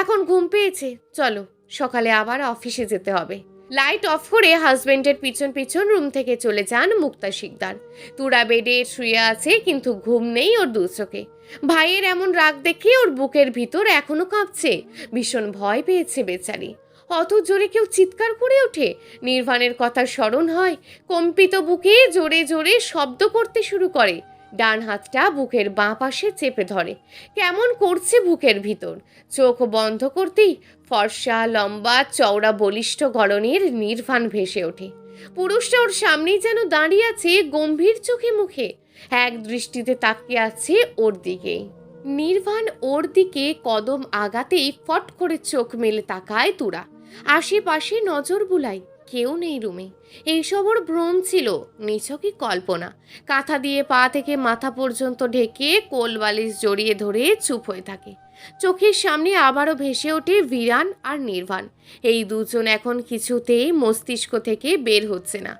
এখন ঘুম পেয়েছে, চলো, সকালে আবার অফিসে যেতে হবে। লাইট অফ করে হাজবেন্ডের পিছন পিছন রুম থেকে চলে যান মুক্তা শিকদার। তুরা বেডে শুয়ে আছে, কিন্তু ঘুম নেই ওর দু চোখে। ভাইয়ের এমন রাগ দেখে ওর বুকের ভিতর এখনো কাঁপছে। ভীষণ ভয় পেয়েছে বেচারি। অত জোরে কেউ চিৎকার করে ওঠে। নির্বাণের কথা স্মরণ হয়। কম্পিত বুকে জোরে জোরে শব্দ করতে শুরু করে। ডান হাতটা বুকের বাঁ পাশে চেপে ধরে। কেমন করছে বুকের ভিতর। চোখ বন্ধ করতেই ফর্সা লম্বা চওড়া বলিষ্ঠ গড়নের নির্বাণ ভেসে ওঠে। পুরুষটা ওর সামনেই যেন দাঁড়িয়ে আছে গম্ভীর চোখে মুখে। এক দৃষ্টিতে তাকিয়ে আছে ওর দিকে। নির্বাণ ওর দিকে কদম আগাতেই ফট করে চোখ মেলে তাকায় তুরা। আশেপাশে নজর বুলাই, কেউ নেই রুমে। এইসব ওর ভ্রম ছিল, নিছকই কল্পনা। কাঁথা দিয়ে পা থেকে মাথা পর্যন্ত ঢেকে কোল বালিশ জড়িয়ে ধরে চুপ হয়ে থাকে। চোখের সামনে আবারও ভেসে ওঠে ভিরান আর নির্বাণ। এই দুজন এখন কিছুতেই মস্তিষ্ক থেকে বের হচ্ছে না।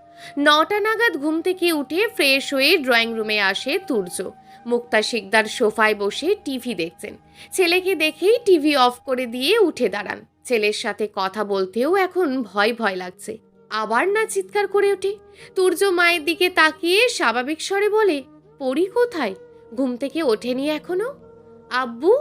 9টা নাগাদ ঘুম থেকে উঠে ফ্রেশ হয়ে ড্রয়িং রুমে আসে তুর্য। মুক্তা শিকদার সোফায় বসে টিভি দেখছেন। ছেলেকে দেখেই টিভি অফ করে দিয়ে উঠে দাঁড়ান। ছেলের সাথে কথা বলতেও এখন ভয় ভয় লাগছে। আবার না চিৎকার করে ওঠে। তুর্য মায়ের দিকে তাকিয়ে স্বাভাবিক স্বরে বলে, পরি কোথায়? ঘুম থেকে ওঠেনি এখনো? আব্বু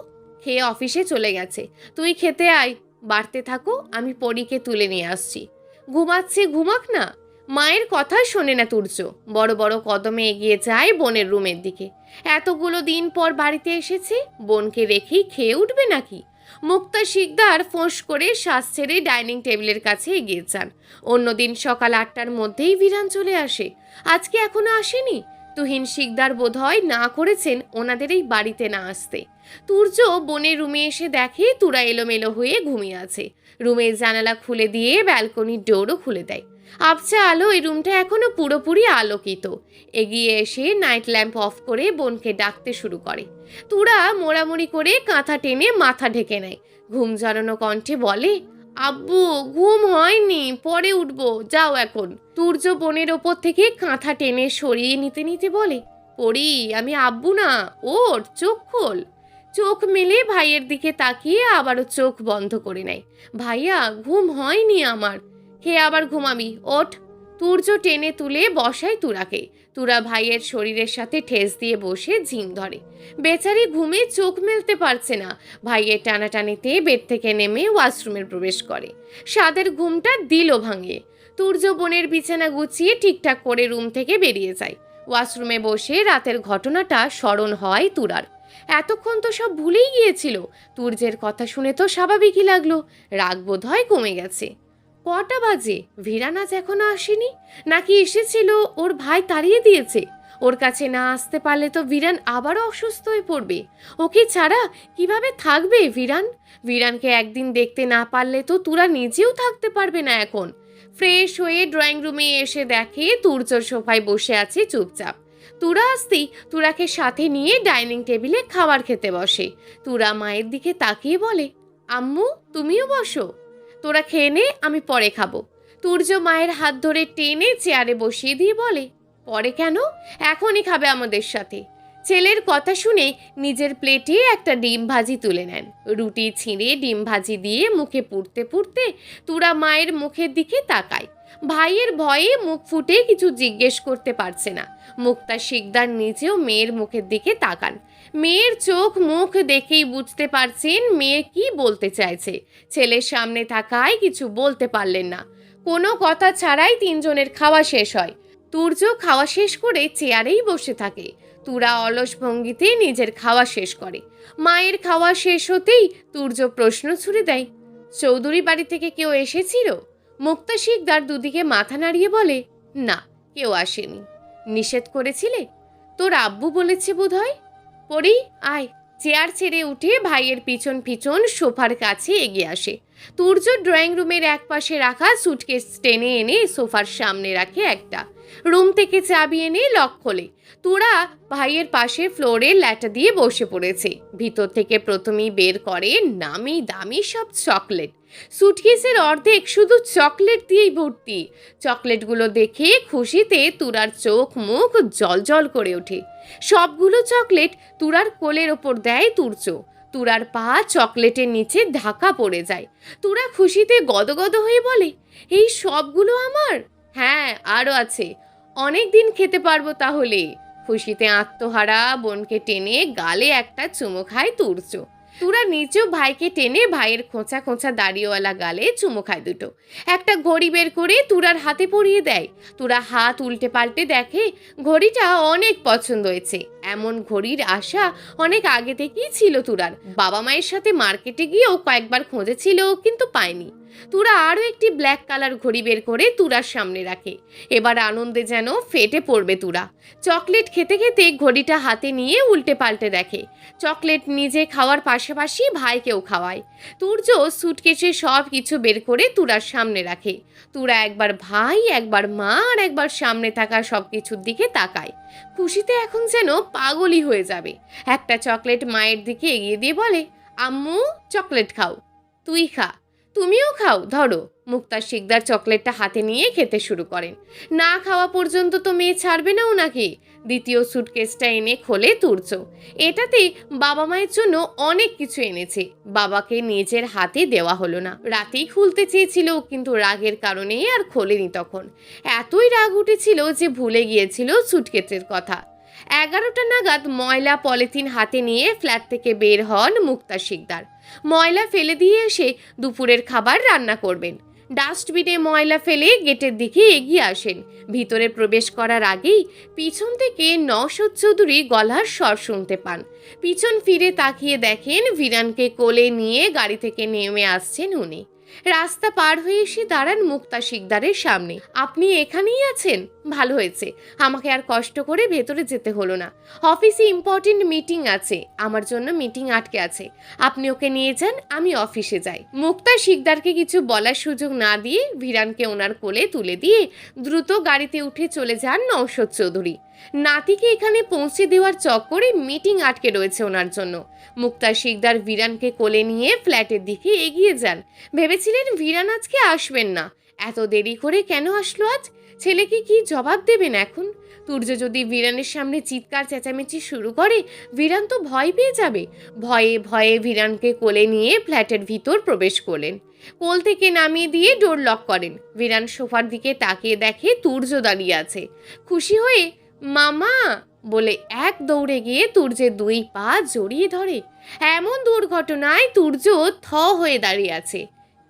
খেয়ে অফিসে চলে গেছে। তুই খেতে আয়, বাড়তে থাকো, আমি পরীকে তুলে নিয়ে আসছি। ঘুমাচ্ছে, ঘুমাক না। মায়ের কথা শোনে না তুর্য। বড় বড় কদমে এগিয়ে যায় বোনের রুমের দিকে। এতগুলো দিন পর বাড়িতে এসেছে, বোনকে রেখেই খেয়ে উঠবে নাকি? মুক্তা শিকদার ফোঁস করে শ্বাস ছেড়ে ডাইনিং টেবিলের কাছে এগিয়ে যান। অন্যদিন সকাল 8টার মধ্যেই ভিরান চলে আসে। আজকে এখনো আসেনি। তুহিন শিকদার বোধহয় না করেছেন ওনাদের এই বাড়িতে না আসতে। তুর্য বোনের রুমে এসে দেখে তুরা এলোমেলো হয়ে ঘুমিয়ে আছে। রুমের জানালা খুলে দিয়ে ব্যালকনির ডোরও খুলে দেয়। আবছা আলো এই রুমটা এখনো পুরোপুরি আলোকিত। এগিয়ে এসে নাইট ল্যাম্প অফ করে বোনকে ডাকতে শুরু করে। তুরা মোড়ামুড়ি করে কাঁথা টেনে মাথা ঢেকে নেয়। ঘুম জড়ানো কণ্ঠে বলে, আব্বু ঘুম হয়নি, পরে উঠবো, যাও এখন। তুর্য বোনের ওপর থেকে কাঁথা টেনে সরিয়ে নিতে নিতে বলে, পড়ি আমি আব্বু না, ওঠ, চোখ খোল। চোখ মেলে ভাইয়ের দিকে তাকিয়ে আবারও চোখ বন্ধ করে নেয়। ভাইয়া ঘুম হয়নি আমার। হে আবার ঘুমাবি, ওঠ। তুর্য টেনে তুলে বসায় তুরাকে। তুরা ভাইয়ের শরীরের সাথে ঠেস দিয়ে বসে ঝিম ধরে। বেচারি ঘুমে চোখ মেলতে পারছে না। ভাইয়ের টানাটানিতে বেড থেকে নেমে ওয়াশরুমে প্রবেশ করে। সাদের ঘুমটা দিল ভাঙিয়ে। তুর্য বোনের বিছানা গুছিয়ে ঠিকঠাক করে রুম থেকে বেরিয়ে যায়। ওয়াশরুমে বসে রাতের ঘটনাটা স্মরণ হয় তুরার। এতক্ষণ তো সব ভুলেই গিয়েছিল। তুর্যের কথা শুনে তো স্বাভাবিকই লাগলো, রাগ বোধ হয় কমে গেছে। কটা বাজে? ভিরান আজ এখনো আসেনি, নাকি এসেছিল ওর ভাই তাড়িয়ে দিয়েছে? ওর কাছে না আসতে পারলে তো ভিরান আবারও অসুস্থ হয়ে পড়বে। ওকে ছাড়া কিভাবে থাকবে ভিরান? ভিরানকে একদিন দেখতে না পারলে তো তুরা নিজেও থাকতে পারবে না এখন। ফ্রেশ হয়ে ড্রয়িং রুমে এসে দেখে তুর্য সোফায় বসে আছে চুপচাপ। তুরা আসতেই তুরাকে সাথে নিয়ে ডাইনিং টেবিলে খাবার খেতে বসে। তুরা মায়ের দিকে তাকিয়ে বলে, আম্মু তুমিও বসো, তোরা খেয়ে নে, আমি পরে খাবো। তুর্য মায়ের হাত ধরে টেনে চেয়ারে বসিয়ে দিয়ে বলে, পরে কেন, এখনই খাবে আমাদের সাথে। ছেলের কথা শুনে নিজের প্লেটে একটা ডিম ভাজি তুলে নেন। রুটি ছিঁড়ে ডিম ভাজি দিয়ে মুখে পুড়তে পুড়তে তুরা মায়ের মুখের দিকে তাকায়। ভাইয়ের ভয়ে মুখ ফুটে কিছু জিজ্ঞেস করতে পারছে না। মুক্তা শিকদার নিজেও মেয়ের মুখের দিকে তাকান। মেয়ের চোখ মুখ দেখেই বুঝতে পারছেন মেয়ে কি বলতে চাইছে। ছেলের সামনে থাকায় কিছু বলতে পারলেন না। কোনো কথা ছাড়াই তিনজনের খাওয়া শেষ হয়। তুর্য খাওয়া শেষ করে চেয়ারেই বসে থাকে। তুরা অলস ভঙ্গিতে নিজের খাওয়া শেষ করে। মায়ের খাওয়া শেষ হতেই তুর্য প্রশ্ন ছুড়ে দেয়, চৌধুরী বাড়ি থেকে কেউ এসেছিল? মুক্তা শিকদার দুদিকে মাথা নাড়িয়ে বলে, না, কেউ আসেনি। নিষেধ করেছিলে? তোর আব্বু বলেছে বোধহয়। পড়ি আয়। চেয়ার ছেড়ে উঠে ভাইয়ের পিছন পিছন সোফার কাছে এগিয়ে আসে। তুর্য ড্রয়িং রুমের এক পাশে রাখা সুটকেস টেনে এনে সোফার সামনে রাখে একটা। রুম থেকে চাবি এনে লক খোলে। তুরা ভাইয়ের পাশে ফ্লোরে ল্যাটা দিয়ে বসে পড়েছে। ভিতর থেকে প্রথমেই বের করে নামি দামি সব চকলেট। সুটকেসের অর্ধেক শুধু চকলেট দিয়েই ভর্তি। চকলেটগুলো দেখে খুশিতে তুরার চোখ মুখ জলজল করে ওঠে। সবগুলো চকলেট তুরার কোলের ওপর দেয় তুর্য। তুরার পা চকলেটের নিচে ঢাকা পড়ে যায়। তুরা খুশিতে গদগদ হয়ে বলে, এই সবগুলো আমার? হ্যাঁ, আরও আছে, অনেক দিন খেতে পারবো তাহলে। খুশিতে আত্মহারা বোনকে টেনে গালে একটা চুমো খায় তুর্য। তুরা নিচেও ভাইকে টেনে ভাইয়ের খোঁচা খোঁচা দাড়িওয়ালা গালে চুমো খায় দুটো। একটা ঘড়ি বের করে তুরার হাতে পরিয়ে দেয়। তুরা হাত উল্টে পাল্টে দেখে ঘড়িটা অনেক পছন্দ হয়েছে। এমন ঘড়ির আশা অনেক আগে থেকেই ছিল তুরার। বাবা মায়ের সাথে মার্কেটে গিয়েও কয়েকবার খুঁজেছিল, কিন্তু পায়নি। তুরা আরও একটি ব্ল্যাক কালার ঘড়ি বের করে তুরার সামনে রাখে। এবার আনন্দে যেন ফেটে পড়বে তুরা। চকলেট খেতে খেতে ঘড়িটা হাতে নিয়ে উল্টে পাল্টে দেখে। চকলেট নিজে খাওয়ার পাশাপাশি ভাইকেও খাওয়ায়। তুর্য সুটকেসে সব কিছু বের করে তুরার সামনে রাখে। তুরা একবার ভাই, একবার মা, আর একবার সামনে থাকা সব কিছুর দিকে তাকায়। খুশিতে এখন যেন পাগলই হয়ে যাবে। একটা চকলেট মায়ের দিকে এগিয়ে দিয়ে বলে, আম্মু চকলেট খাও। তুই খা। তুমিও খাও, ধরো। মুক্তা শিকদার চকলেটটা হাতে নিয়ে খেতে শুরু করেন। না খাওয়া পর্যন্ত তো মেয়ে ছাড়বে না ওনাকে। দ্বিতীয় সুটকেসটা এনে খোলে তুর্য। এটাতে বাবা মায়ের জন্য অনেক কিছু এনেছে। বাবাকে নিজের হাতে দেওয়া হলো না। রাতেই খুলতে চেয়েছিল, কিন্তু রাগের কারণে আর খোলেনি। তখন এতই রাগ উঠেছিল যে ভুলে গিয়েছিল সুটকেসের কথা। 11টা নাগাদ ময়লা পলিথিন হাতে নিয়ে ফ্ল্যাট থেকে বের হন মুক্তা শিকদার। ময়লা ফেলে দিয়ে এসে দুপুরের খাবার রান্না করবেন। ডাস্টবিনে ময়লা ফেলে গেটের দিকে এগিয়ে আসেন। ভিতরে প্রবেশ করার আগেই পিছন থেকে নওশাদ চৌধুরী গলার স্বর শুনতে পান। পিছন ফিরে তাকিয়ে দেখেন ভিরানকে কোলে নিয়ে গাড়ি থেকে নেমে আসছেন উনি। রাস্তা পার হয়ে এসে দাঁড়ান মুক্তা শিকদারের সামনে। আপনি এখানেই আছেন? ভালো হয়েছে, আমাকে আর কষ্ট করে ভেতরে যেতে হলো না। অফিসে ইম্পর্টেন্ট মিটিং আছে, আমার জন্য মিটিং আটকে আছে। আপনি ওকে নিয়ে যান, আমি অফিসে যাই। মুক্তা শিকদারকে কিছু বলার সুযোগ না দিয়ে ভিরানকে ওনার কোলে তুলে দিয়ে দ্রুত গাড়িতে উঠে চলে যান নওশাদ চৌধুরী। নাতিকে এখানে পৌঁছে দেওয়ার চক্করে মিটিং আটকে রয়েছে ওনার জন্য। মুক্তা শিকদার ভিরানকে কোলে নিয়ে ফ্ল্যাটের দিকে এগিয়ে যান। ভেবেছিলেন ভিরান আজকে আসবেন না, এত দেরি করে কেন আসলো আজ? ছেলেকে কি জবাব দেবেন এখন? তুর্য যদি ভিরানের সামনে চিৎকার চেঁচামেচি শুরু করে, ভিরান তো ভয় পেয়ে যাবে। ভয়ে ভয়ে ভিরানকে কোলে নিয়ে ফ্ল্যাটের ভিতর প্রবেশ করলেন। কোল থেকে নামিয়ে দিয়ে ডোর লক করেন। ভিরান সোফার দিকে তাকিয়ে দেখে তুর্য দাঁড়িয়ে আছে। খুশি হয়ে মামা বলে এক দৌড়ে গিয়ে তুর্যের দুই পা জড়িয়ে ধরে। এমন দুর্ঘটনায় তুর্য থ হয়ে দাঁড়িয়ে আছে।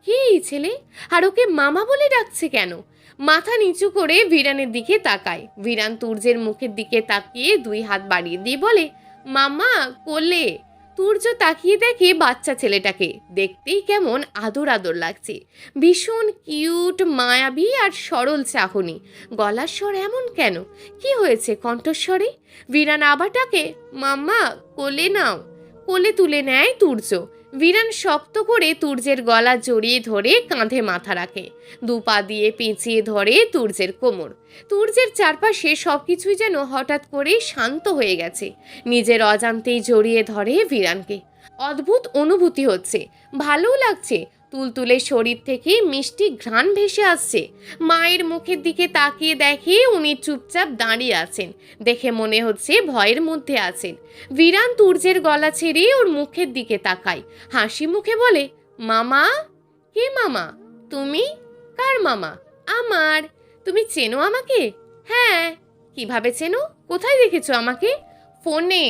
কে এই ছেলে, আর ওকে মামা বলে ডাকছে কেন? মাথা নিচু করে ভিরানের দিকে তাকায়। ভিরান তুর্যের মুখের দিকে তাকিয়ে দুই হাত বাড়িয়ে দিয়ে বলে, মামা কোলে। তুর্য তাকিয়ে দেখে বাচ্চা ছেলেটাকে, দেখতেই কেমন আদর আদর লাগছে। ভীষণ কিউট, মায়াবী আর সরল চাহনি। গলার স্বর এমন কেন? কি হয়েছে কণ্ঠস্বরে? ভিরান আবার ডাকে, মাম্মা কোলে নাও। কোলে তুলে নেয় তুর্য। ভিরান শক্ত করে তুর্যের গলা জড়িয়ে ধরে কাঁধে মাথা রাখে। দু পা দিয়ে পেঁচিয়ে ধরে তুর্যের কোমর। তুর্যের চারপাশে সবকিছুই যেন হঠাৎ করে শান্ত হয়ে গেছে। নিজের অজান্তেই জড়িয়ে ধরে ভিরানকে। অদ্ভুত অনুভূতি হচ্ছে, ভালোও লাগছে। তুলতুলে শরীর থেকে মিষ্টি ঘ্রাণ ভেসে আসছে। মায়ের মুখের দিকে তাকিয়ে দেখে উনি চুপচাপ দাঁড়িয়ে আছেন। দেখে মনে হচ্ছে ভয়ের মধ্যে আছেন। ভিরান তুর্যের গলা ছেড়ে ওর মুখের দিকে তাকায়, হাসি মুখে বলে, মামা। কে মামা? তুমি? কার মামা? আমার। তুমি চেনো আমাকে? হ্যাঁ। কিভাবে চেনো? কোথায় দেখেছো আমাকে? ফোনে।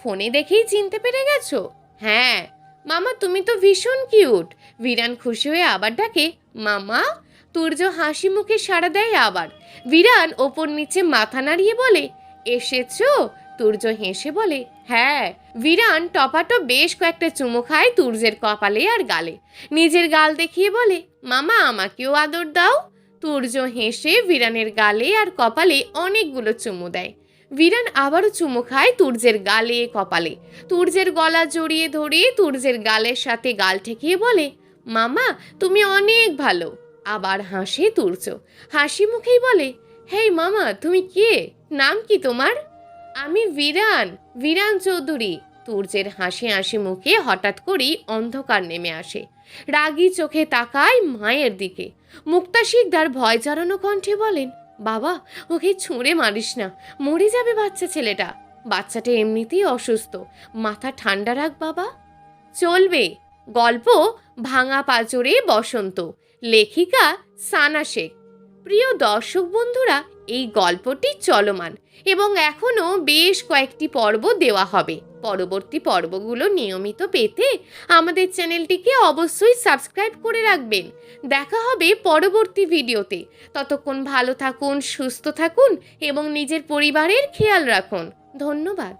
ফোনে দেখেই চিনতে পেরে গেছো? হ্যাঁ। মামা তুমি তো ভীষণ কিউট। ভিরান খুশি হয়ে আবার ডাকে, মামা। তুর্য হাসি মুখে সাড়া দেয় আবার। ভিরান ওপর নিচে মাথা নাড়িয়ে বলে, এসেছো? তুর্য হেসে বলে, হ্যাঁ। ভিরান টপাটো বেশ কয়েকটা চুমো খায় তুর্যের কপালে আর গালে। নিজের গাল দেখিয়ে বলে, মামা আমাকেও আদর দাও। তুর্য হেসে ভিরানের গালে আর কপালে অনেকগুলো চুমু দেয়। ভিরান আবারও চুমু খায় তুর্যের গালে, কপালে। তুর্যের গলা জড়িয়ে ধরে তুর্যের গালের সাথে গাল ঠেকিয়ে বলে, মামা তুমি অনেক ভালো। আবার হাসে তুর্য। হাসি মুখেই বলে, হেই মামা তুমি কে? নাম কি তোমার? আমি ভিরান, ভিরান চৌধুরী। তুর্যের হাসি হাসি মুখে হঠাৎ করেই অন্ধকার নেমে আসে। রাগী চোখে তাকায় মায়ের দিকে। মুক্তা শিকদার ভয় জড়ানো কণ্ঠে বলেন, বাবা ওকে ছুঁড়ে মারিস না, মরে যাবে বাচ্চা ছেলেটা। বাচ্চাটা এমনিতেই অসুস্থ, মাথা ঠান্ডা রাখ বাবা। চলবে। গল্প ভাঙা পাঁচরে বসন্ত, লেখিকা সানা শেখ। প্রিয় দর্শক বন্ধুরা, এই গল্পটি চলমান এবং এখনও বেশ কয়েকটি পর্ব দেওয়া হবে। পরবর্তী পর্বগুলো নিয়মিত পেতে আমাদের চ্যানেলটিকে অবশ্যই সাবস্ক্রাইব করে রাখবেন। দেখা হবে পরবর্তী ভিডিওতে। ততক্ষণ ভালো থাকুন, সুস্থ থাকুন এবং নিজের পরিবারের খেয়াল রাখুন। ধন্যবাদ।